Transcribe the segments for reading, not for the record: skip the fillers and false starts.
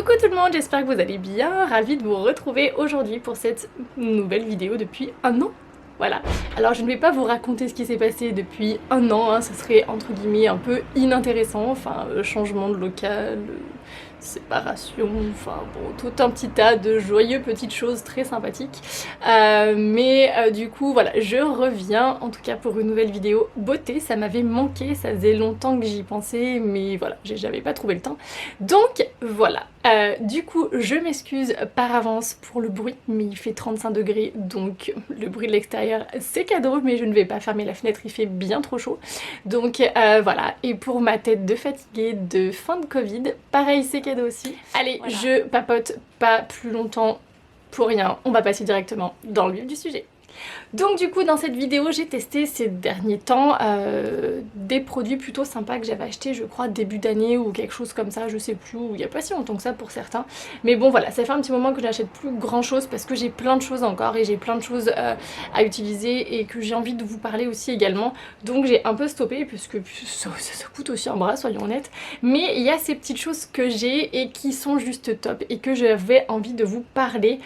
Coucou tout le monde, j'espère que vous allez bien, ravie de vous retrouver aujourd'hui pour cette nouvelle vidéo depuis un an. Voilà, alors je ne vais pas vous raconter ce qui s'est passé depuis un an, hein, ça serait entre guillemets un peu inintéressant, enfin changement de local, séparation, enfin bon, tout un petit tas de joyeux petites choses très sympathiques. Du coup voilà, je reviens en tout cas pour une nouvelle vidéo beauté, ça m'avait manqué, ça faisait longtemps que j'y pensais, mais voilà, j'avais pas trouvé le temps. Donc voilà, du coup je m'excuse par avance pour le bruit, mais il fait 35 degrés, donc le bruit de l'extérieur c'est cadeau, mais je ne vais pas fermer la fenêtre, il fait bien trop chaud. Donc voilà, et pour ma tête de fatiguée de fin de Covid, pareil c'est cadeau aussi. Allez, voilà. Je papote pas plus longtemps pour rien, on va passer directement dans le vif du sujet. Donc du coup dans cette vidéo j'ai testé ces derniers temps des produits plutôt sympas que j'avais achetés je crois début d'année ou quelque chose comme ça, je sais plus, ou il n'y a pas si longtemps que ça pour certains. Mais bon voilà, ça fait un petit moment que je n'achète plus grand chose parce que j'ai plein de choses encore et j'ai plein de choses à utiliser et que j'ai envie de vous parler aussi également. Donc j'ai un peu stoppé puisque ça coûte aussi un bras, soyons honnêtes. Mais il y a ces petites choses que j'ai et qui sont juste top et que j'avais envie de vous parler.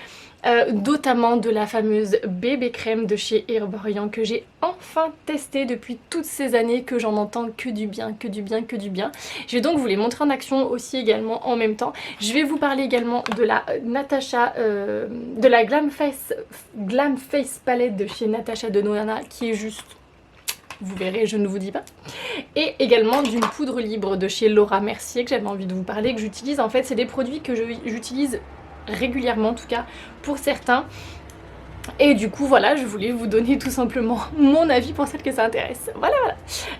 Notamment de la fameuse bébé crème de chez Herborian que j'ai enfin testée depuis toutes ces années, que j'en entends que du bien, que du bien, que du bien. Je vais donc vous les montrer en action aussi également en même temps. Je vais vous parler également de la Natasha, de la Glam Face Palette de chez Natasha Denona qui est juste... Vous verrez, je ne vous dis pas. Et également d'une poudre libre de chez Laura Mercier que j'avais envie de vous parler, que j'utilise. En fait, c'est des produits que j'utilise régulièrement, en tout cas pour certains. Et du coup, voilà, je voulais vous donner tout simplement mon avis pour celles que ça intéresse. Voilà, voilà.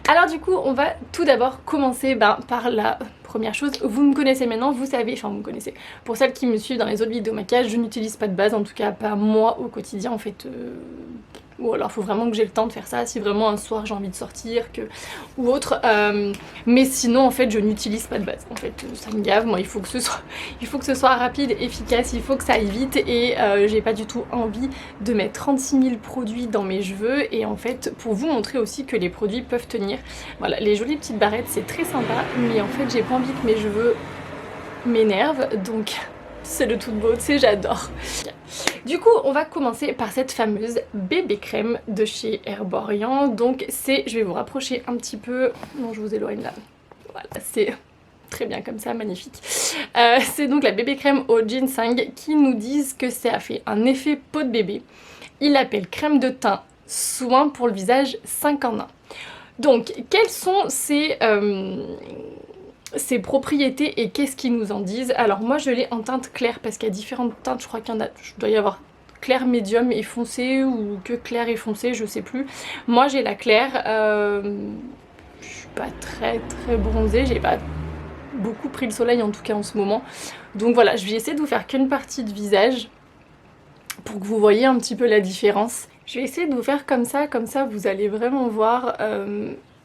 Alors du coup, on va tout d'abord commencer par la première chose. Vous me connaissez maintenant, vous savez, enfin vous me connaissez. Pour celles qui me suivent dans les autres vidéos maquillage, je n'utilise pas de base, en tout cas pas moi au quotidien en fait. Ou alors faut vraiment que j'ai le temps de faire ça si vraiment un soir j'ai envie de sortir ou autre, mais sinon en fait je n'utilise pas de base, en fait ça me gave, moi il faut que ce soit rapide, efficace, il faut que ça aille vite et j'ai pas du tout envie de mettre 36 000 produits dans mes cheveux. Et en fait pour vous montrer aussi que les produits peuvent tenir, voilà, les jolies petites barrettes c'est très sympa, mais en fait j'ai pas envie que mes cheveux m'énervent, donc c'est de toute beauté, j'adore. Du coup, on va commencer par cette fameuse bébé crème de chez Herborian. Donc c'est, je vais vous rapprocher un petit peu, non je vous éloigne là, voilà, c'est très bien comme ça, magnifique. C'est donc la bébé crème au ginseng qui nous disent que ça a fait un effet peau de bébé. Il l'appelle crème de teint soin pour le visage 5 en 1. Donc quels sont ces propriétés et qu'est-ce qu'ils nous en disent? Alors moi je l'ai en teinte claire parce qu'il y a différentes teintes, je crois qu'il y en a, je dois y avoir clair, médium et foncé ou que clair et foncé, je sais plus. Moi j'ai la claire, je suis pas très bronzée, j'ai pas beaucoup pris le soleil en tout cas en ce moment. Donc voilà, je vais essayer de vous faire qu'une partie de visage pour que vous voyez un petit peu la différence. Je vais essayer de vous faire comme ça vous allez vraiment voir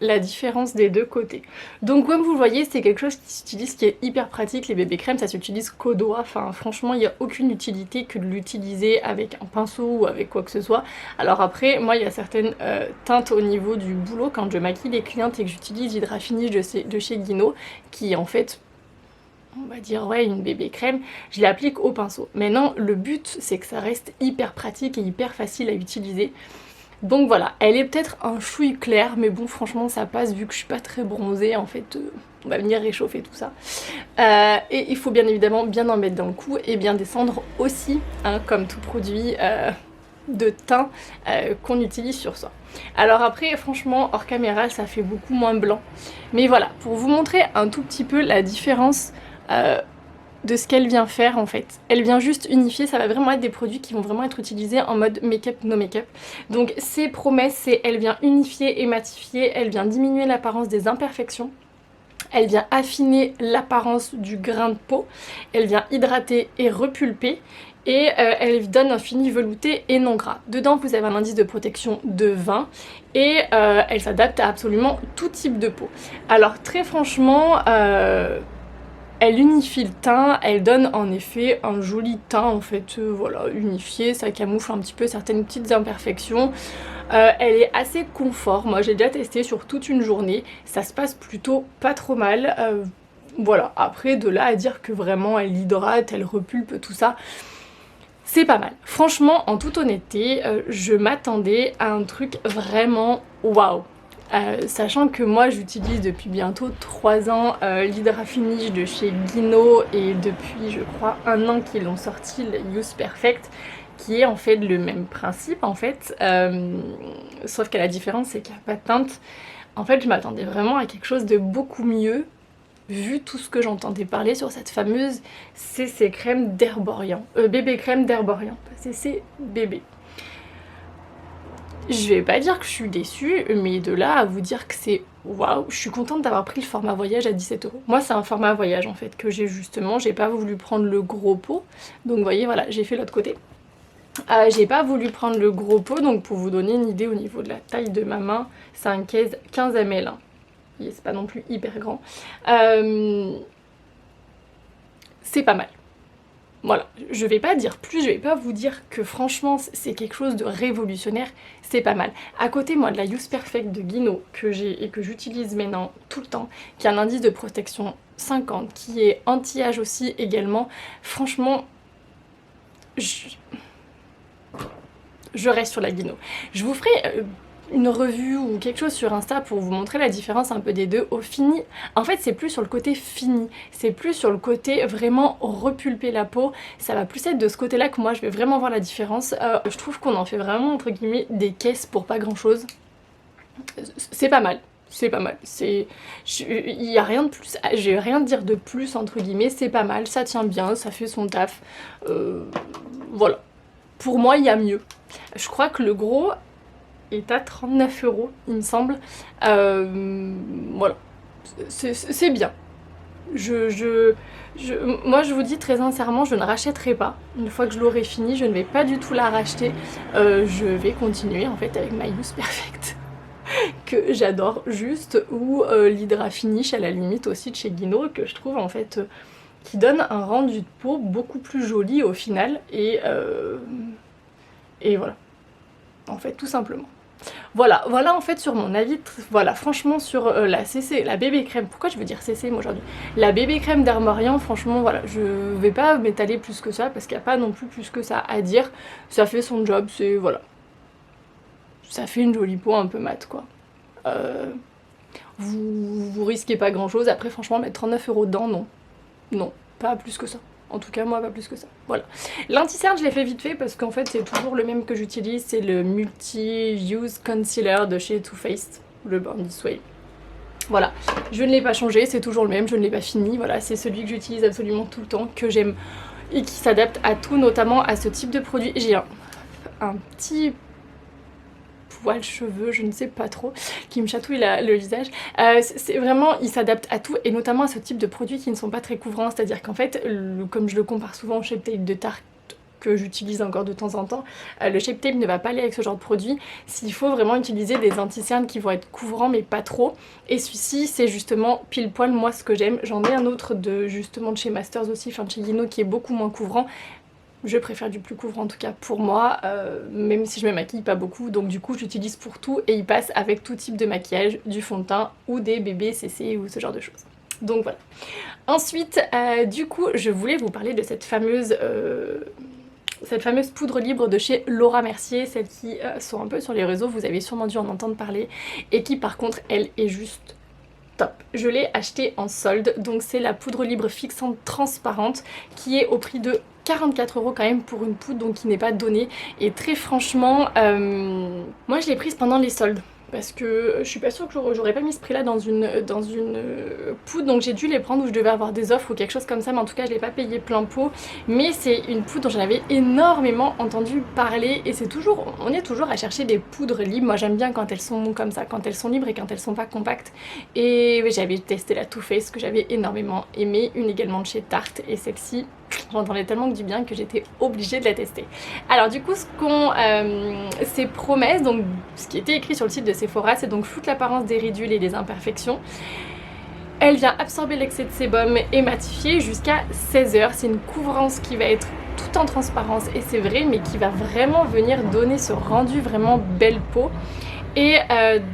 la différence des deux côtés. Donc comme vous le voyez, c'est quelque chose qui s'utilise, qui est hyper pratique. Les bébés crèmes ça s'utilise qu'au doigt, enfin franchement il n'y a aucune utilité que de l'utiliser avec un pinceau ou avec quoi que ce soit. Alors après moi il y a certaines teintes au niveau du boulot quand je maquille les clientes et que j'utilise Hydra Finish de chez Guino, qui en fait on va dire ouais une bébé crème, je l'applique au pinceau. Maintenant le but c'est que ça reste hyper pratique et hyper facile à utiliser. Donc voilà, elle est peut-être un chouille clair, mais bon franchement ça passe vu que je suis pas très bronzée en fait, on va venir réchauffer tout ça. Et il faut bien évidemment bien en mettre dans le cou et bien descendre aussi, hein, comme tout produit de teint qu'on utilise sur soi. Alors après franchement hors caméra ça fait beaucoup moins blanc, mais voilà, pour vous montrer un tout petit peu la différence de ce qu'elle vient faire en fait. Elle vient juste unifier, ça va vraiment être des produits qui vont vraiment être utilisés en mode make-up, no make-up. Donc ses promesses, c'est elle vient unifier et matifier, elle vient diminuer l'apparence des imperfections, elle vient affiner l'apparence du grain de peau, elle vient hydrater et repulper, et elle donne un fini velouté et non gras. Dedans vous avez un indice de protection de 20 et elle s'adapte à absolument tout type de peau. Alors très franchement, elle unifie le teint, elle donne en effet un joli teint en fait, voilà, unifié, ça camoufle un petit peu certaines petites imperfections. Elle est assez confort, moi j'ai déjà testé sur toute une journée, ça se passe plutôt pas trop mal. Voilà, après de là à dire que vraiment elle hydrate, elle repulpe, tout ça, c'est pas mal. Franchement, en toute honnêteté, je m'attendais à un truc vraiment waouh. Sachant que moi j'utilise depuis bientôt 3 ans l'Hydra Finish de chez Guino et depuis je crois 1 an qu'ils ont sorti le Use Perfect qui est en fait le même principe en fait, sauf que la différence c'est qu'il n'y a pas de teinte. En fait je m'attendais vraiment à quelque chose de beaucoup mieux vu tout ce que j'entendais parler sur cette fameuse CC crème d'Herborian, bébé crème d'Herborian, CC bébé. Je vais pas dire que je suis déçue, mais de là à vous dire que c'est waouh, je suis contente d'avoir pris le format voyage à 17 €. Moi c'est un format voyage en fait que j'ai justement, j'ai pas voulu prendre le gros pot, donc vous voyez voilà, j'ai fait l'autre côté. J'ai pas voulu prendre le gros pot, donc pour vous donner une idée au niveau de la taille de ma main, c'est un 15 ml. Hein. C'est pas non plus hyper grand. C'est pas mal. Voilà, je vais pas dire plus, je vais pas vous dire que franchement c'est quelque chose de révolutionnaire, c'est pas mal. À côté moi de la Use Perfect de Guino que j'ai et que j'utilise maintenant tout le temps, qui a un indice de protection 50, qui est anti-âge aussi également, franchement je reste sur la Guino. Je vous ferai une revue ou quelque chose sur Insta pour vous montrer la différence un peu des deux. Au fini, en fait c'est plus sur le côté fini, c'est plus sur le côté vraiment repulper la peau, ça va plus être de ce côté là que moi je vais vraiment voir la différence. Je trouve qu'on en fait vraiment entre guillemets des caisses pour pas grand chose, c'est pas mal. C'est pas mal, il y a rien de plus, j'ai rien à dire de plus entre guillemets, c'est pas mal, ça tient bien, ça fait son taf, voilà. Pour moi il y a mieux. Je crois que le gros est à 39 €, il me semble. Voilà, c'est bien. Moi je vous dis très sincèrement, je ne rachèterai pas. Une fois que je l'aurai fini, je ne vais pas du tout la racheter. Je vais continuer en fait avec ma Use Perfect que j'adore juste, ou l'Hydra Finish à la limite aussi de chez Guino, que je trouve en fait qui donne un rendu de peau beaucoup plus joli au final, et voilà, en fait tout simplement. Voilà en fait sur mon avis, voilà franchement sur la CC, la bébé crème, pourquoi je veux dire CC moi aujourd'hui, la bébé crème d'Herborian, franchement voilà, je vais pas m'étaler plus que ça parce qu'il n'y a pas non plus que ça à dire, ça fait son job, c'est voilà, ça fait une jolie peau un peu mate quoi. Vous risquez pas grand chose, après franchement mettre 39 € dedans, non, pas plus que ça. En tout cas, moi, pas plus que ça. Voilà. L'anti-cerne, je l'ai fait vite fait parce qu'en fait, c'est toujours le même que j'utilise. C'est le Multi-Use Concealer de chez Too Faced, le Born This Way. Voilà. Je ne l'ai pas changé, c'est toujours le même, je ne l'ai pas fini. Voilà, c'est celui que j'utilise absolument tout le temps, que j'aime et qui s'adapte à tout, notamment à ce type de produit. J'ai un petit poil cheveux, je ne sais pas trop, qui me chatouille le visage. C'est vraiment, il s'adapte à tout et notamment à ce type de produits qui ne sont pas très couvrants, c'est-à-dire qu'en fait, comme je le compare souvent au Shape Tape de Tarte que j'utilise encore de temps en temps, le Shape Tape ne va pas aller avec ce genre de produit. S'il faut vraiment utiliser des anti-cernes qui vont être couvrants mais pas trop, et celui-ci c'est justement pile poil moi ce que j'aime. J'en ai un autre justement de chez Masters aussi, enfin de chez Guino, qui est beaucoup moins couvrant. Je préfère du plus couvrant en tout cas pour moi, même si je me maquille pas beaucoup, donc du coup j'utilise pour tout et il passe avec tout type de maquillage, du fond de teint ou des bébés CC ou ce genre de choses. Donc voilà. Ensuite, du coup, je voulais vous parler de cette fameuse poudre libre de chez Laura Mercier, celles qui sont un peu sur les réseaux, vous avez sûrement dû en entendre parler, et qui par contre, elle est juste top. Je l'ai achetée en solde, donc c'est la poudre libre fixante transparente qui est au prix de 44 € quand même pour une poudre donc qui n'est pas donnée, et très franchement moi je l'ai prise pendant les soldes parce que je suis pas sûre que j'aurais pas mis ce prix là dans une poudre, donc j'ai dû les prendre où je devais avoir des offres ou quelque chose comme ça, mais en tout cas je l'ai pas payé plein pot. Mais c'est une poudre dont j'en avais énormément entendu parler et on est toujours à chercher des poudres libres. Moi j'aime bien quand elles sont comme ça, quand elles sont libres et quand elles sont pas compactes. Et oui, j'avais testé la Too Faced que j'avais énormément aimé, une également de chez Tarte, et celle-ci j'entendais tellement du bien que j'étais obligée de la tester. Alors du coup ces promesses, donc ce qui était écrit sur le site de Sephora, c'est donc toute l'apparence des ridules et des imperfections. Elle vient absorber l'excès de sébum et matifier jusqu'à 16 heures. C'est une couvrance qui va être tout en transparence et c'est vrai, mais qui va vraiment venir donner ce rendu vraiment belle peau. Et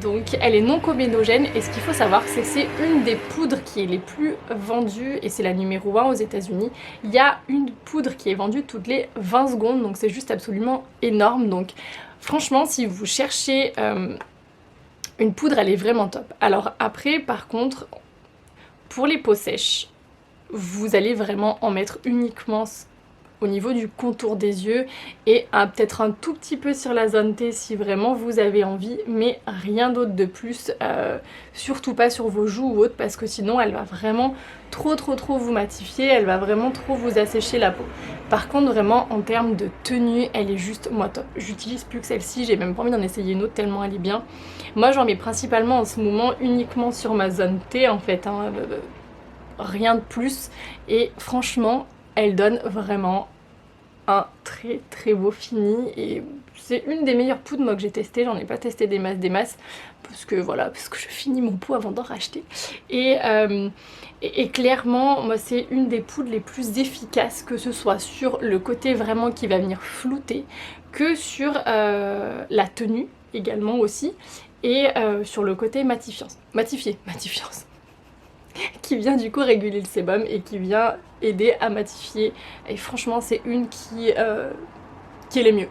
donc elle est non comédogène et ce qu'il faut savoir c'est que c'est une des poudres qui est les plus vendues et c'est la numéro 1 aux États-Unis. Il y a une poudre qui est vendue toutes les 20 secondes donc c'est juste absolument énorme. Donc franchement si vous cherchez une poudre elle est vraiment top. Alors après par contre pour les peaux sèches vous allez vraiment en mettre uniquement au niveau du contour des yeux et peut-être un tout petit peu sur la zone T si vraiment vous avez envie, mais rien d'autre de plus, surtout pas sur vos joues ou autres parce que sinon elle va vraiment trop vous matifier, elle va vraiment trop vous assécher la peau. Par contre vraiment en termes de tenue elle est juste moi top, j'utilise plus que celle-ci, j'ai même pas envie d'en essayer une autre tellement elle est bien. Moi j'en mets principalement en ce moment uniquement sur ma zone T en fait, hein, rien de plus et franchement elle donne vraiment un très beau fini et c'est une des meilleures poudres moi que j'ai testées, j'en ai pas testé des masses parce que voilà, parce que je finis mon pot avant d'en racheter et clairement moi c'est une des poudres les plus efficaces que ce soit sur le côté vraiment qui va venir flouter que sur la tenue également aussi et sur le côté matifiance qui vient du coup réguler le sébum et qui vient aider à matifier et franchement c'est une qui est les mieux.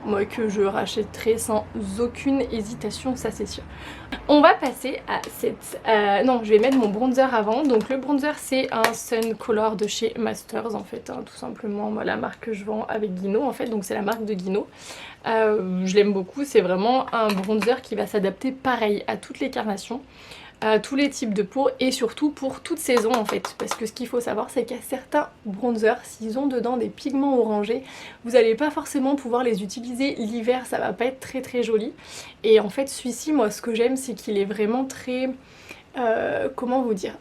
Moi que je rachèterai sans aucune hésitation, ça c'est sûr. On va passer à cette... non, je vais mettre mon bronzer avant. Donc le bronzer c'est un Sun Color de chez Masters en fait, hein, tout simplement. Moi, la marque que je vends avec Guino en fait, donc c'est la marque de Guino. Je l'aime beaucoup, c'est vraiment un bronzer qui va s'adapter pareil à toutes les carnations. Tous les types de peau et surtout pour toute saison en fait parce que ce qu'il faut savoir c'est qu'il y a certains bronzers s'ils ont dedans des pigments orangés vous n'allez pas forcément pouvoir les utiliser l'hiver, ça va pas être très joli et en fait celui-ci moi ce que j'aime c'est qu'il est vraiment très comment vous dire,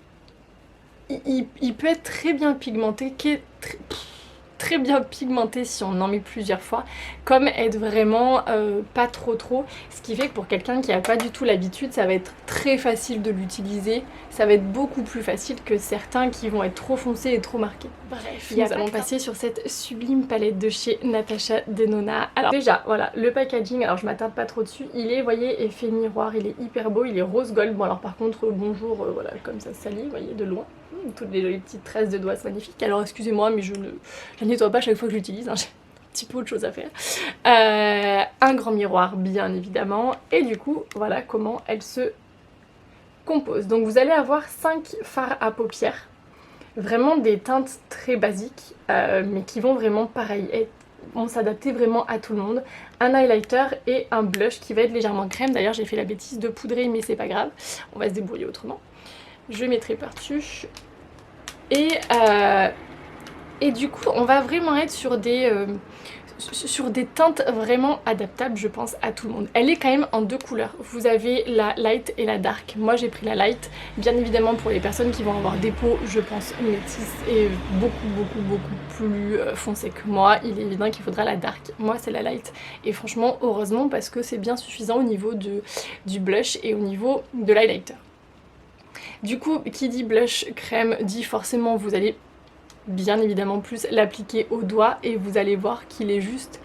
il peut être très bien pigmenté, très bien pigmenté si on en met plusieurs fois, comme être vraiment pas trop, ce qui fait que pour quelqu'un qui n'a pas du tout l'habitude, ça va être très facile de l'utiliser, ça va être beaucoup plus facile que certains qui vont être trop foncés et trop marqués. Bref, nous allons passer sur cette sublime palette de chez Natasha Denona. Alors déjà, voilà, le packaging, alors je m'attarde pas trop dessus, il est, vous voyez, effet miroir, il est hyper beau, il est rose gold, bon alors par contre, bonjour, voilà, comme ça salit, vous voyez, de loin. Toutes les jolies petites tresses de doigts, c'est magnifique. Alors excusez-moi mais je la nettoie pas chaque fois que je l'utilise, hein. J'ai un petit peu autre chose à faire. Un grand miroir bien évidemment et du coup voilà comment elle se compose. Donc vous allez avoir 5 fards à paupières, vraiment des teintes très basiques mais qui vont vraiment pareil vont s'adapter vraiment à tout le monde. Un highlighter et un blush qui va être légèrement crème. D'ailleurs j'ai fait la bêtise de poudrer mais c'est pas grave, on va se débrouiller autrement. Je mettrai par-dessus et du coup on va vraiment être sur des teintes vraiment adaptables je pense à tout le monde. Elle est quand même en 2 couleurs, vous avez la light et la dark. Moi j'ai pris la light, bien évidemment pour les personnes qui vont avoir des peaux je pense métisses et beaucoup plus foncées que moi, il est évident qu'il faudra la dark. Moi c'est la light et franchement heureusement parce que c'est bien suffisant au niveau du blush et au niveau de l'highlighter. Du coup, qui dit blush crème dit forcément vous allez bien évidemment plus l'appliquer au doigt et vous allez voir qu'il est juste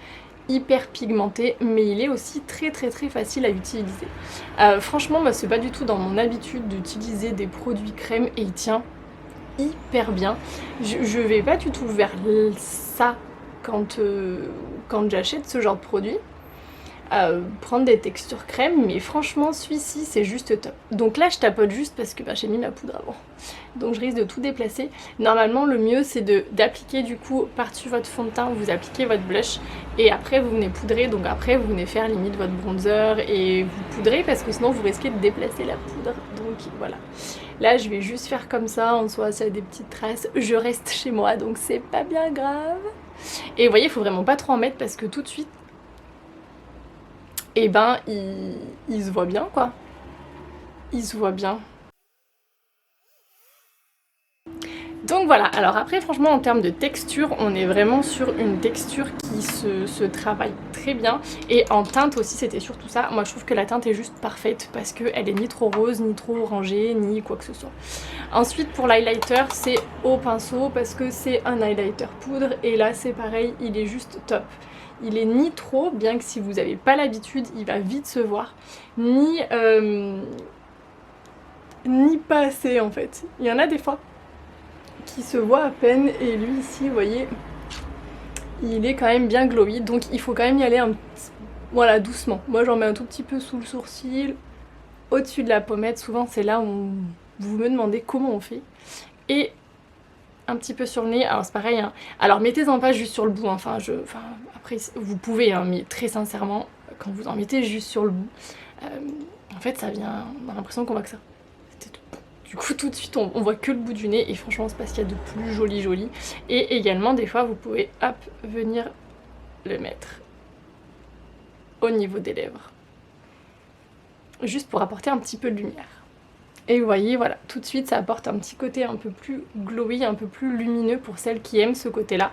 hyper pigmenté mais il est aussi très facile à utiliser. Franchement moi c'est pas du tout dans mon habitude d'utiliser des produits crème et il tient hyper bien. Je vais pas du tout vers ça quand j'achète ce genre de produit. Prendre des textures crème mais franchement celui-ci c'est juste top. Donc là je tapote juste parce que j'ai mis ma poudre avant donc je risque de tout déplacer. Normalement le mieux c'est d'appliquer du coup par-dessus votre fond de teint, vous appliquez votre blush et après vous venez poudrer, donc après vous venez faire limite votre bronzer et vous poudrez parce que sinon vous risquez de déplacer la poudre. Donc voilà, là je vais juste faire comme ça, en soi ça a des petites traces, je reste chez moi donc c'est pas bien grave. Et vous voyez il faut vraiment pas trop en mettre parce que tout de suite et ben il se voit bien quoi, il se voit bien. Donc voilà, alors après franchement en termes de texture, on est vraiment sur une texture qui se travaille très bien. Et en teinte aussi c'était surtout ça, moi je trouve que la teinte est juste parfaite parce qu'elle est ni trop rose, ni trop orangée, ni quoi que ce soit. Ensuite pour l'highlighter c'est au pinceau parce que c'est un highlighter poudre et là c'est pareil, il est juste top. il est ni trop, bien que si vous n'avez pas l'habitude, il va vite se voir, ni pas assez en fait. Il y en a des fois qui se voit à peine, et lui ici, vous voyez, il est quand même bien glowy, donc il faut quand même y aller voilà, doucement. Moi j'en mets un tout petit peu sous le sourcil, au-dessus de la pommette, souvent c'est là où vous me demandez comment on fait. Et un petit peu sur le nez, alors c'est pareil, hein. Alors mettez-en pas juste sur le bout, hein. Après vous pouvez, hein, mais très sincèrement, quand vous en mettez juste sur le bout, en fait ça vient, on a l'impression qu'on voit que ça. Du coup tout de suite on voit que le bout du nez, et franchement c'est pas ce qu'il y a de plus joli. Et également des fois vous pouvez hop venir le mettre au niveau des lèvres, juste pour apporter un petit peu de lumière. Et vous voyez, voilà, tout de suite ça apporte un petit côté un peu plus glowy, un peu plus lumineux pour celles qui aiment ce côté-là,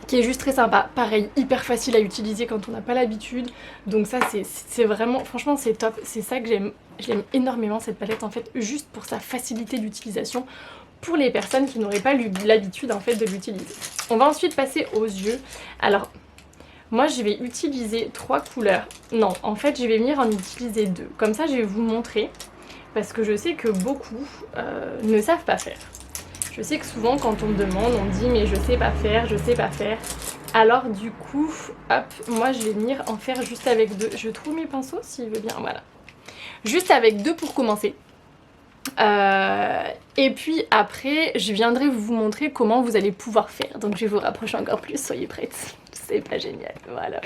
qui est juste très sympa. Pareil, hyper facile à utiliser quand on n'a pas l'habitude, donc ça c'est vraiment, franchement c'est top, c'est ça que j'aime. Je l'aime énormément cette palette en fait, juste pour sa facilité d'utilisation pour les personnes qui n'auraient pas l'habitude en fait de l'utiliser. On va ensuite passer aux yeux. Alors moi je vais utiliser 3 couleurs, non en fait je vais venir en utiliser 2, comme ça je vais vous montrer, parce que je sais que beaucoup ne savent pas faire. Je sais que souvent quand on me demande, on me dit mais je sais pas faire, je sais pas faire. Alors du coup, hop, moi je vais venir en faire juste avec 2. Je trouve mes pinceaux s'il veut bien, voilà. Juste avec 2 pour commencer. Et puis après, je viendrai vous montrer comment vous allez pouvoir faire. Donc je vais vous rapprocher encore plus, soyez prêtes. C'est pas génial, voilà.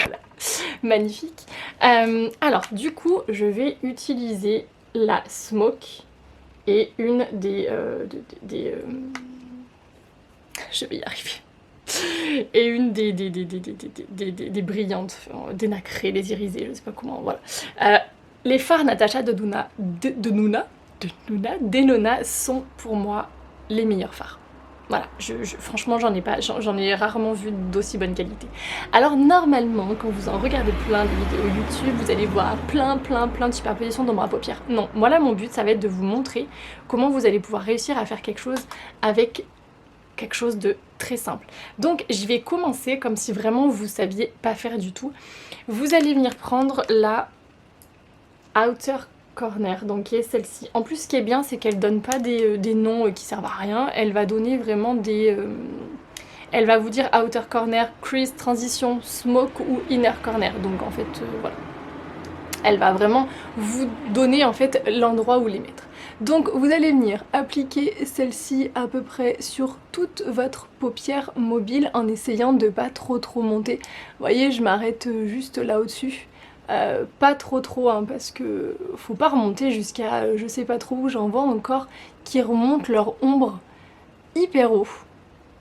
Magnifique. Alors du coup, je vais utiliser la Smoke et une je vais y arriver. Et une des brillantes, des nacrées, des irisées, je sais pas comment, voilà. Les fards Natasha Denona sont pour moi les meilleurs fards. Voilà, franchement j'en ai rarement vu d'aussi bonne qualité. Alors normalement, quand vous en regardez plein de vidéos YouTube, vous allez voir plein de superpositions d'ombre à paupières. Non, moi là mon but ça va être de vous montrer comment vous allez pouvoir réussir à faire quelque chose avec quelque chose de très simple. Donc je vais commencer comme si vraiment vous saviez pas faire du tout. Vous allez venir prendre la Outer Corner, donc qui est celle-ci. En plus ce qui est bien c'est qu'elle donne pas des noms qui servent à rien, elle va donner vraiment elle va vous dire Outer Corner, Crease, Transition, Smoke ou Inner Corner, donc en fait voilà. Elle va vraiment vous donner en fait l'endroit où les mettre. Donc vous allez venir appliquer celle-ci à peu près sur toute votre paupière mobile en essayant de pas trop monter. Vous voyez, je m'arrête juste là au-dessus. Pas trop hein, parce que faut pas remonter jusqu'à je sais pas trop où, j'en vois encore qui remontent leur ombre hyper haut.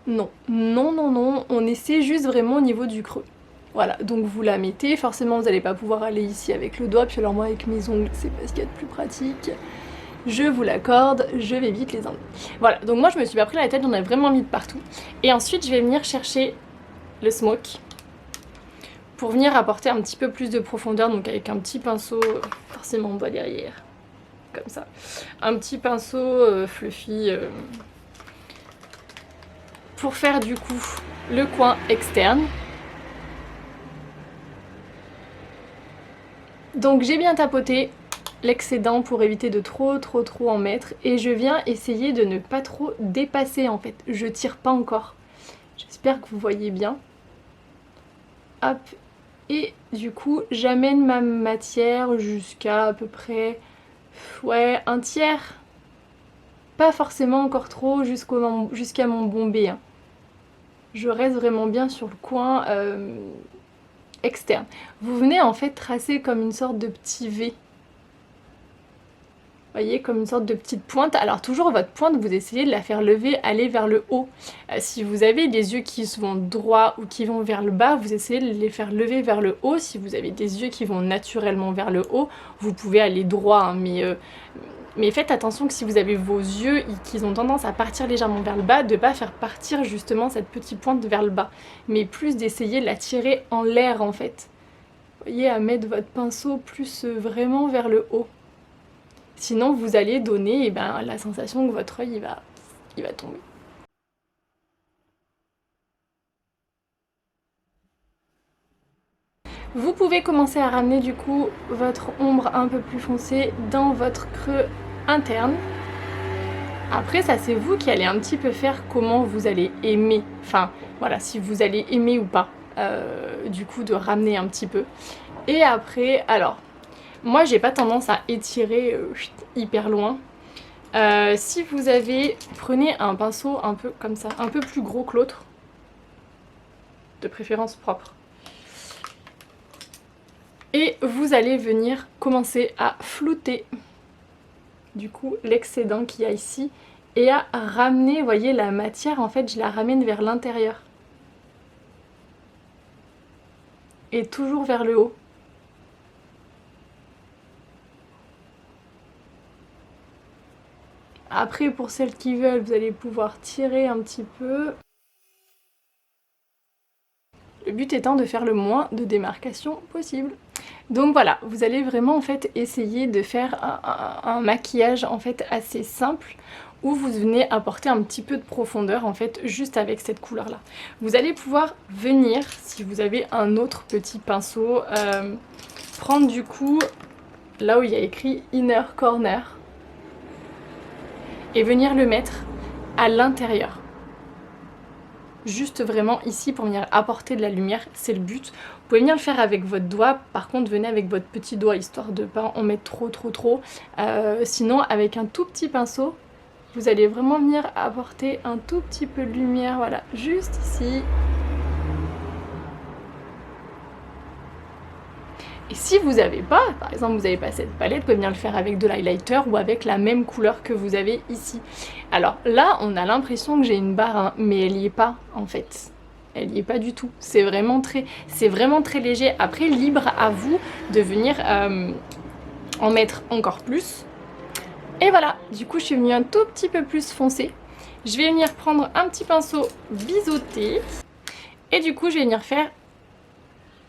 Non, on essaie juste vraiment au niveau du creux. Voilà, donc vous la mettez, forcément vous n'allez pas pouvoir aller ici avec le doigt, puis alors moi avec mes ongles c'est pas ce qu'il y a de plus pratique. Je vous l'accorde, je vais vite les enlever. Voilà, donc moi je me suis pas pris la tête, j'en ai vraiment mis de partout. Et ensuite je vais venir chercher le Smoke pour venir apporter un petit peu plus de profondeur, donc avec un petit pinceau, forcément on voit derrière, comme ça. Un petit pinceau fluffy pour faire du coup le coin externe. Donc j'ai bien tapoté l'excédent pour éviter de trop en mettre, et je viens essayer de ne pas trop dépasser en fait, je tire pas encore. J'espère que vous voyez bien. Hop, et du coup j'amène ma matière jusqu'à à peu près, ouais, un tiers. Pas forcément encore trop jusqu'à mon bombé. Hein. Je reste vraiment bien sur le coin externe. Vous venez en fait tracer comme une sorte de petit V. Vous voyez, comme une sorte de petite pointe. Alors toujours votre pointe, vous essayez de la faire lever, aller vers le haut. Si vous avez des yeux qui vont droit ou qui vont vers le bas, vous essayez de les faire lever vers le haut. Si vous avez des yeux qui vont naturellement vers le haut, vous pouvez aller droit, hein, mais faites attention que si vous avez vos yeux qui ont tendance à partir légèrement vers le bas, de ne pas faire partir justement cette petite pointe vers le bas, mais plus d'essayer de la tirer en l'air en fait. Vous voyez, à mettre votre pinceau plus vraiment vers le haut. Sinon vous allez donner la sensation que votre œil il va tomber. Vous pouvez commencer à ramener du coup votre ombre un peu plus foncée dans votre creux interne. Après ça c'est vous qui allez un petit peu faire comment vous allez aimer, enfin voilà, si vous allez aimer ou pas, du coup de ramener un petit peu. Et après, alors, moi j'ai pas tendance à étirer hyper loin. Si vous avez, prenez un pinceau un peu comme ça, un peu plus gros que l'autre, de préférence propre. Et vous allez venir commencer à flouter du coup l'excédent qu'il y a ici et à ramener, vous voyez la matière en fait je la ramène vers l'intérieur. Et toujours vers le haut. Après pour celles qui veulent, vous allez pouvoir tirer un petit peu. Le but étant de faire le moins de démarcation possible. Donc voilà, vous allez vraiment en fait essayer de faire un maquillage en fait assez simple où vous venez apporter un petit peu de profondeur en fait juste avec cette couleur là. Vous allez pouvoir venir, si vous avez un autre petit pinceau, prendre du coup là où il y a écrit Inner Corner et venir le mettre à l'intérieur. Juste vraiment ici pour venir apporter de la lumière, c'est le but. Vous pouvez venir le faire avec votre doigt, par contre venez avec votre petit doigt histoire de pas en mettre trop. Sinon avec un tout petit pinceau, vous allez vraiment venir apporter un tout petit peu de lumière, voilà, juste ici. Et si vous n'avez pas, par exemple vous n'avez pas cette palette, vous pouvez venir le faire avec de l'highlighter ou avec la même couleur que vous avez ici. Alors là on a l'impression que j'ai une barre, hein, mais elle n'y est pas en fait. Elle n'y est pas du tout. C'est vraiment très léger. Après libre à vous de venir en mettre encore plus. Et voilà, du coup je suis venue un tout petit peu plus foncé. Je vais venir prendre un petit pinceau biseauté. Et du coup je vais venir faire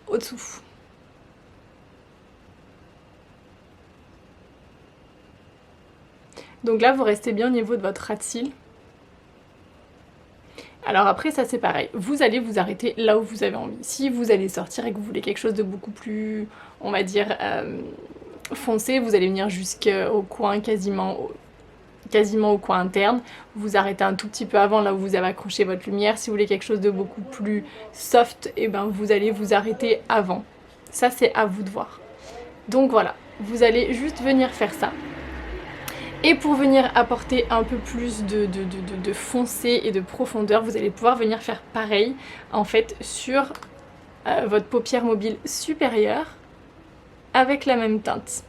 au-dessous. Donc là, vous restez bien au niveau de votre ras de cils. Alors après, ça c'est pareil. Vous allez vous arrêter là où vous avez envie. Si vous allez sortir et que vous voulez quelque chose de beaucoup plus, on va dire, foncé, vous allez venir jusqu'au coin, quasiment au coin interne. Vous arrêtez un tout petit peu avant, là où vous avez accroché votre lumière. Si vous voulez quelque chose de beaucoup plus soft, et ben vous allez vous arrêter avant. Ça, c'est à vous de voir. Donc voilà, vous allez juste venir faire ça. Et pour venir apporter un peu plus de foncé et de profondeur, vous allez pouvoir venir faire pareil en fait sur votre paupière mobile supérieure avec la même teinte.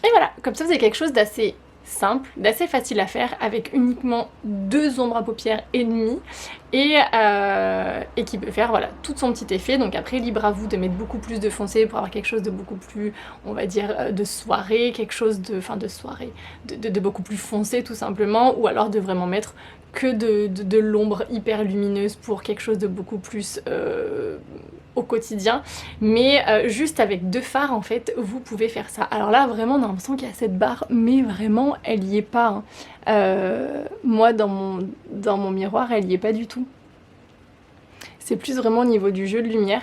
Et voilà, comme ça vous avez quelque chose d'assez simple, d'assez facile à faire avec uniquement 2 ombres à paupières et demie et qui peut faire voilà tout son petit effet. Donc après libre à vous de mettre beaucoup plus de foncé pour avoir quelque chose de beaucoup plus, on va dire, de soirée, quelque chose de, enfin de soirée, de beaucoup plus foncé tout simplement, ou alors de vraiment mettre que de l'ombre hyper lumineuse pour quelque chose de beaucoup plus au quotidien, mais juste avec 2 fards en fait vous pouvez faire ça. Alors là vraiment on a l'impression qu'il y a cette barre, mais vraiment elle y est pas, hein. Moi dans mon miroir elle y est pas du tout. C'est plus vraiment au niveau du jeu de lumière.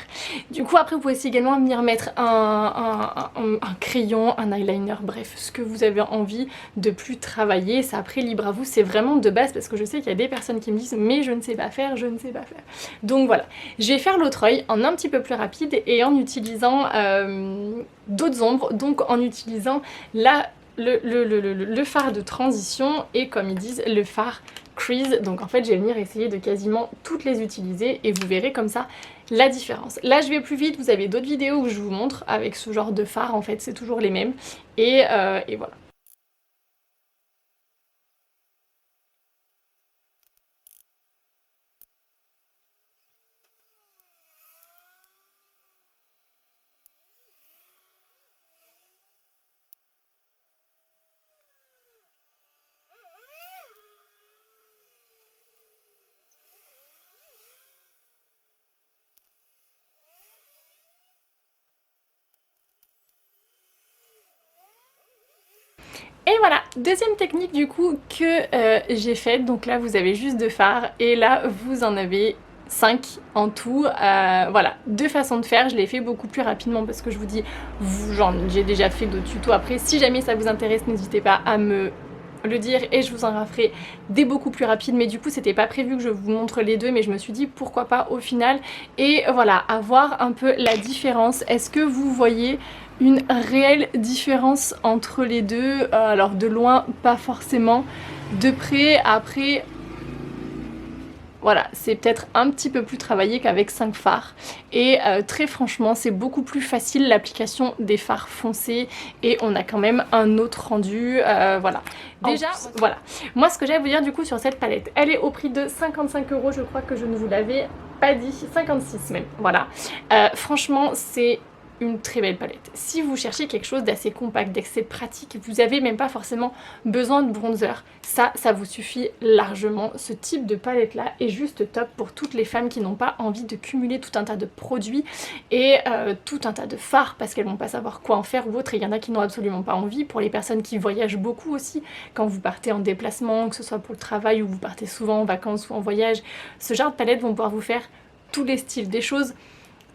Du coup après vous pouvez aussi également venir mettre un crayon, un eyeliner, bref, ce que vous avez envie de plus travailler. Ça après libre à vous, c'est vraiment de base parce que je sais qu'il y a des personnes qui me disent mais je ne sais pas faire, je ne sais pas faire. Donc voilà, je vais faire l'autre œil en un petit peu plus rapide et en utilisant d'autres ombres, donc en utilisant le fard de transition et comme ils disent le fard crease. Donc en fait je vais venir essayer de quasiment toutes les utiliser et vous verrez comme ça la différence. Là je vais plus vite, vous avez d'autres vidéos où je vous montre avec ce genre de fard, en fait c'est toujours les mêmes et voilà. Et voilà, deuxième technique du coup que j'ai faite, donc là vous avez juste 2 fards et là vous en avez 5 en tout, voilà, 2 façons de faire. Je l'ai fait beaucoup plus rapidement parce que je vous dis, j'ai déjà fait d'autres tutos après. Si jamais ça vous intéresse, n'hésitez pas à me le dire et je vous en referai des beaucoup plus rapides, mais du coup c'était pas prévu que je vous montre les deux, mais je me suis dit pourquoi pas au final. Et voilà, à voir un peu la différence. Est-ce que vous voyez une réelle différence entre les deux? Alors de loin pas forcément, de près après voilà, c'est peut-être un petit peu plus travaillé qu'avec 5 fards. Et très franchement, c'est beaucoup plus facile l'application des fards foncés. Et on a quand même un autre rendu, voilà. Déjà, voilà. Moi, ce que j'ai à vous dire du coup sur cette palette, elle est au prix de 55 €, je crois que je ne vous l'avais pas dit, 56 même, voilà. Franchement, c'est une très belle palette. Si vous cherchez quelque chose d'assez compact, d'assez pratique, vous avez même pas forcément besoin de bronzer, ça vous suffit largement. Ce type de palette là est juste top pour toutes les femmes qui n'ont pas envie de cumuler tout un tas de produits et tout un tas de fards parce qu'elles vont pas savoir quoi en faire ou autre, et il y en a qui n'ont absolument pas envie. Pour les personnes qui voyagent beaucoup aussi, quand vous partez en déplacement, que ce soit pour le travail ou vous partez souvent en vacances ou en voyage, ce genre de palettes vont pouvoir vous faire tous les styles, des choses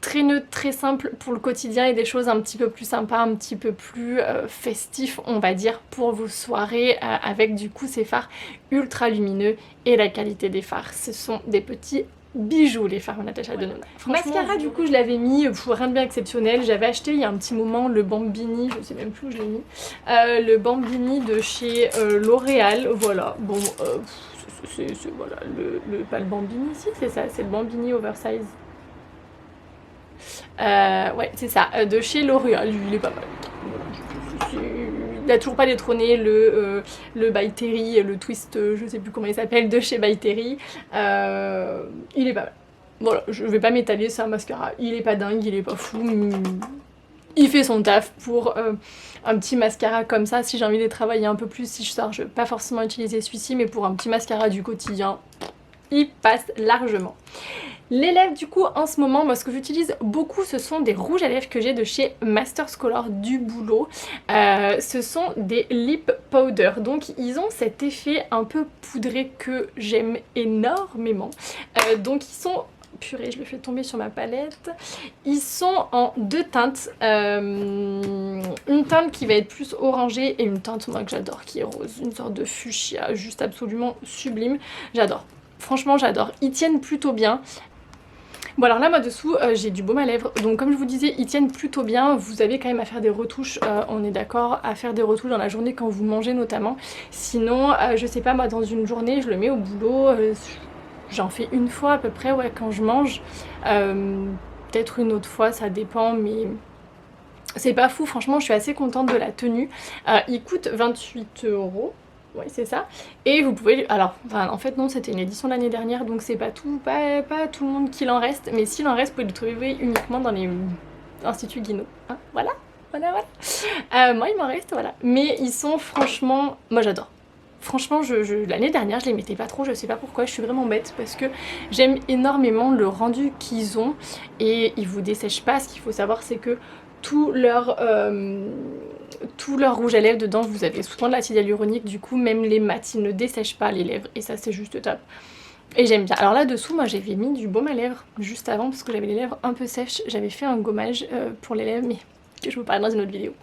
très neutre, très simple pour le quotidien et des choses un petit peu plus sympas, un petit peu plus festifs on va dire pour vos soirées avec du coup ces fards ultra lumineux et la qualité des fards. Ce sont des petits bijoux les fards Natasha Denona. Mascara du coup je l'avais mis pour rien de bien exceptionnel. J'avais acheté il y a un petit moment le Bambini, je sais même plus où je l'ai mis, le Bambini de chez L'Oréal, voilà. Bon c'est voilà pas le Bambini, si c'est ça, c'est le Bambini Oversize. Ouais, c'est ça, de chez L'Oréal, il est pas mal. Il n'a toujours pas détrôné le By Terry, le twist, je sais plus comment il s'appelle, de chez By Terry. Il est pas mal. Voilà, je vais pas m'étaler, c'est un mascara. Il est pas dingue, il est pas fou. Il fait son taf pour un petit mascara comme ça. Si j'ai envie de travailler un peu plus, si je sors, je vais pas forcément utiliser celui-ci, mais pour un petit mascara du quotidien, il passe largement. Les lèvres du coup en ce moment, moi ce que j'utilise beaucoup ce sont des rouges à lèvres que j'ai de chez Masters Color du boulot. Ce sont des lip powder, donc ils ont cet effet un peu poudré que j'aime énormément. Donc ils sont... Purée, je le fais tomber sur ma palette. Ils sont en 2 teintes. Une teinte qui va être plus orangée et une teinte moi que j'adore qui est rose. Une sorte de fuchsia, juste absolument sublime. J'adore. Franchement j'adore. Ils tiennent plutôt bien. Bon alors là moi dessous j'ai du baume à lèvres, donc comme je vous disais ils tiennent plutôt bien. Vous avez quand même à faire des retouches, on est d'accord, à faire des retouches dans la journée quand vous mangez notamment. Sinon je sais pas, moi dans une journée je le mets au boulot, j'en fais une fois à peu près, ouais, quand je mange, peut-être une autre fois, ça dépend, mais c'est pas fou. Franchement je suis assez contente de la tenue. Il coûte 28 €. Oui c'est ça, et vous pouvez, alors enfin, en fait non, c'était une édition l'année dernière donc c'est pas tout le monde qu'il en reste, mais s'il en reste vous pouvez le trouver uniquement dans les instituts Guinot, hein, voilà. Moi il m'en reste, voilà, mais ils sont franchement, moi j'adore. Franchement l'année dernière je les mettais pas trop, je sais pas pourquoi, je suis vraiment bête parce que j'aime énormément le rendu qu'ils ont et ils vous dessèchent pas. Ce qu'il faut savoir c'est que tout leur rouge à lèvres dedans, vous avez souvent de l'acide hyaluronique, du coup même les mats ils ne dessèchent pas les lèvres et ça c'est juste top. Et j'aime bien. Alors là dessous moi j'avais mis du baume à lèvres juste avant parce que j'avais les lèvres un peu sèches, j'avais fait un gommage pour les lèvres mais que je vous parle dans une autre vidéo.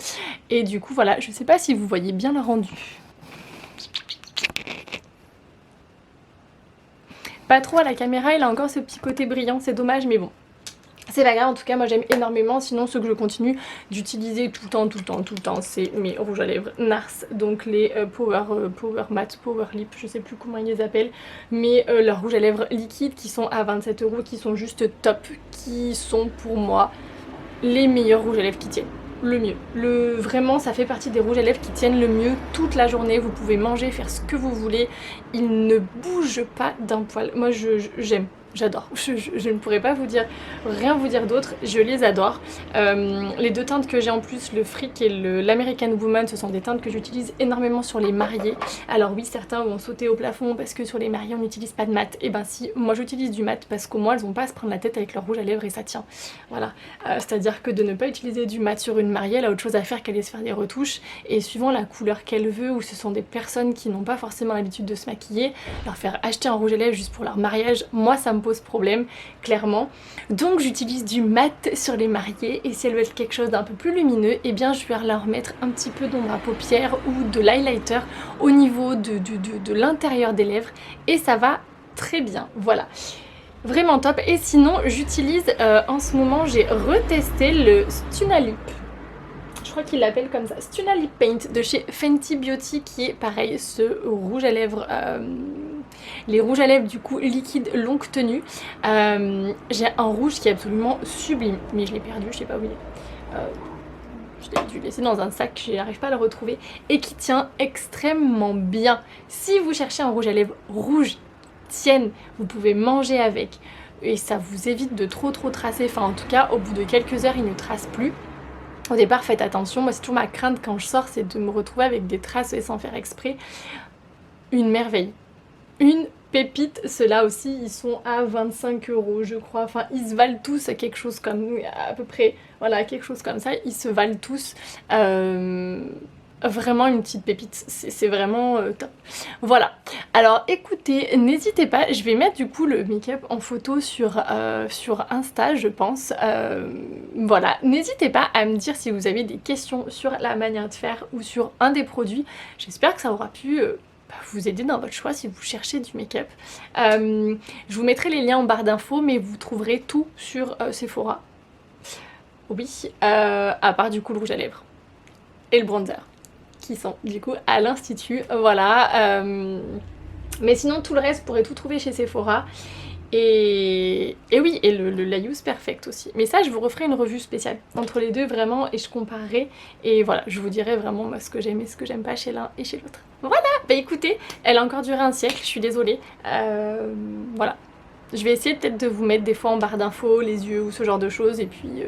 Et du coup voilà, je sais pas si vous voyez bien le rendu. Pas trop à la caméra, il a encore ce petit côté brillant, c'est dommage mais bon. C'est pas grave, en tout cas moi j'aime énormément. Sinon ce que je continue d'utiliser tout le temps, c'est mes rouges à lèvres NARS, donc les Power Matte, Power Lip, je sais plus comment ils les appellent, mais leurs rouges à lèvres liquides qui sont à 27 €, qui sont juste top, qui sont pour moi les meilleurs rouges à lèvres qui tiennent le mieux. Vraiment ça fait partie des rouges à lèvres qui tiennent le mieux toute la journée. Vous pouvez manger, faire ce que vous voulez, ils ne bougent pas d'un poil. Moi j'aime. J'adore, je ne pourrais pas rien vous dire d'autre, je les adore. Les 2 teintes que j'ai en plus, le Freak et l'American Woman, ce sont des teintes que j'utilise énormément sur les mariés. Alors oui, certains vont sauter au plafond parce que sur les mariés on n'utilise pas de mat. Et ben si, moi j'utilise du mat parce qu'au moins elles n'ont pas à se prendre la tête avec leur rouge à lèvres et ça tient. Voilà, c'est à dire que de ne pas utiliser du mat sur une mariée, elle a autre chose à faire qu'aller se faire des retouches. Et suivant la couleur qu'elle veut, ou ce sont des personnes qui n'ont pas forcément l'habitude de se maquiller, leur faire acheter un rouge à lèvres juste pour leur mariage, moi ça me me pose problème, clairement. Donc j'utilise du mat sur les mariés, et si elles veulent quelque chose d'un peu plus lumineux, et bien je vais leur mettre un petit peu d'ombre à paupières ou de l'highlighter au niveau de l'intérieur des lèvres, et ça va très bien, voilà. Vraiment top. Et sinon j'utilise en ce moment, j'ai retesté le Stunalip. Je crois qu'il l'appelle comme ça, Stunalip Paint de chez Fenty Beauty, qui est pareil, ce rouge à lèvres, les rouges à lèvres du coup liquide longue tenue. J'ai un rouge qui est absolument sublime, mais je l'ai perdu, je sais pas où il est. Je l'ai dû laisser dans un sac, je n'arrive pas à le retrouver, et qui tient extrêmement bien. Si vous cherchez un rouge à lèvres rouge tienne, vous pouvez manger avec, et ça vous évite de trop tracer, enfin en tout cas au bout de quelques heures il ne trace plus. Au départ faites attention, moi c'est toujours ma crainte quand je sors, c'est de me retrouver avec des traces sans faire exprès. Une merveille, une pépite. Ceux-là aussi ils sont à 25 € je crois, enfin ils se valent tous quelque chose comme, à peu près, voilà, quelque chose comme ça, ils se valent tous. Vraiment une petite pépite, c'est vraiment top. Voilà, alors écoutez, n'hésitez pas, je vais mettre du coup le make-up en photo sur Insta je pense. Voilà, n'hésitez pas à me dire si vous avez des questions sur la manière de faire ou sur un des produits. J'espère que ça aura pu vous aider dans votre choix si vous cherchez du make-up. Je vous mettrai les liens en barre d'infos, mais vous trouverez tout sur Sephora. Oui, à part du coup le rouge à lèvres et le bronzer, qui sont du coup à l'institut, voilà. Mais sinon tout le reste, vous pourrez tout trouver chez Sephora. Et oui, et le Layouse Perfect aussi. Mais ça, je vous referai une revue spéciale entre les deux vraiment, et je comparerai. Et voilà, je vous dirai vraiment ce que j'aime et ce que j'aime pas chez l'un et chez l'autre. Voilà, bah écoutez, elle a encore duré un siècle, je suis désolée. Voilà. Je vais essayer peut-être de vous mettre des fois en barre d'infos les yeux ou ce genre de choses, et puis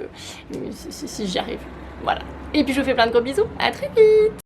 si j'y arrive. Voilà. Et puis je vous fais plein de gros bisous, à très vite!